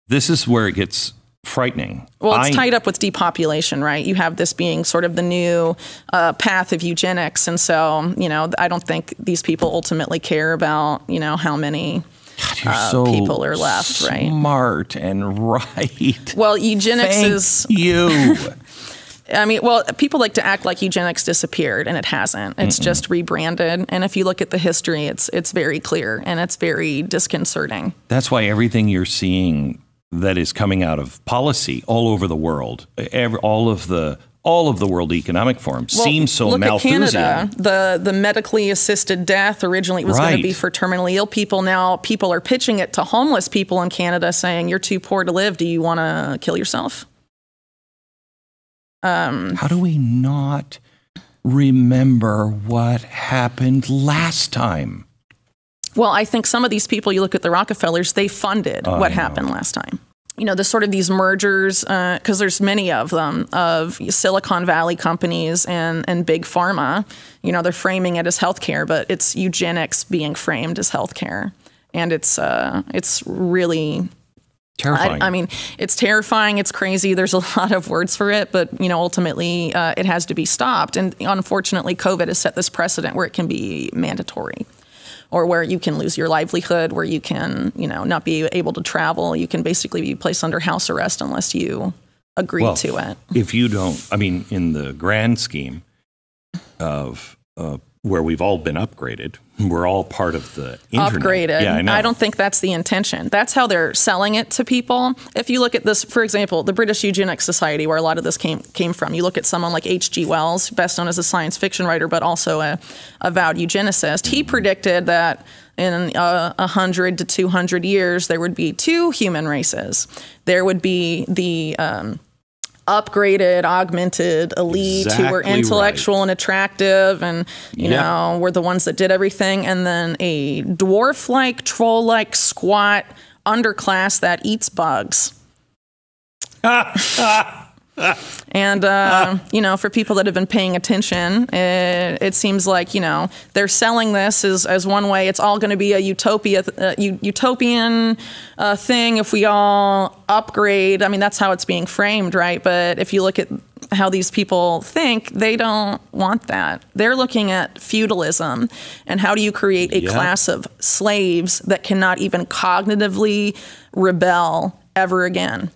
This is where it gets frightening. Well, it's tied up with depopulation, right? You have this being sort of the new path of eugenics. And so, I don't think these people ultimately care about, how many people are left, right? Smart and right. Well, eugenics is... you. I mean, well, people like to act like eugenics disappeared, and it hasn't. It's just rebranded. And if you look at the history, it's very clear, and it's very disconcerting. That's why everything you're seeing that is coming out of policy all over the world, all of the World Economic Forum seems so look Malthusian. At Canada, the medically assisted death originally was going to be for terminally ill people. Now people are pitching it to homeless people in Canada, saying, "You're too poor to live. Do you want to kill yourself?" How do we not remember what happened last time? Well, I think some of these people, you look at the Rockefellers, they funded what happened last time. There's sort of these mergers, because there's many of them, of Silicon Valley companies and big pharma. They're framing it as healthcare, but it's eugenics being framed as healthcare. And it's really... terrifying. I mean, it's terrifying. It's crazy. There's a lot of words for it, but ultimately it has to be stopped. And unfortunately, COVID has set this precedent where it can be mandatory, or where you can lose your livelihood, where you can, not be able to travel. You can basically be placed under house arrest unless you agree to it. If you don't, in the grand scheme of where we've all been upgraded. We're all part of the internet. Upgraded. Yeah, I know. I don't think that's the intention. That's how they're selling it to people. If you look at this, for example, the British Eugenics Society, where a lot of this came from, you look at someone like H.G. Wells, best known as a science fiction writer, but also a avowed eugenicist. He predicted that in 100 to 200 years, there would be two human races. There would be the upgraded, augmented elite who were intellectual and attractive and, were the ones that did everything. And then a dwarf-like, troll-like, squat underclass that eats bugs. And, for people that have been paying attention, it seems like, they're selling this as one way. It's all going to be a utopian thing if we all upgrade. I mean, that's how it's being framed, right? But if you look at how these people think, they don't want that. They're looking at feudalism and how do you create a class of slaves that cannot even cognitively rebel ever again.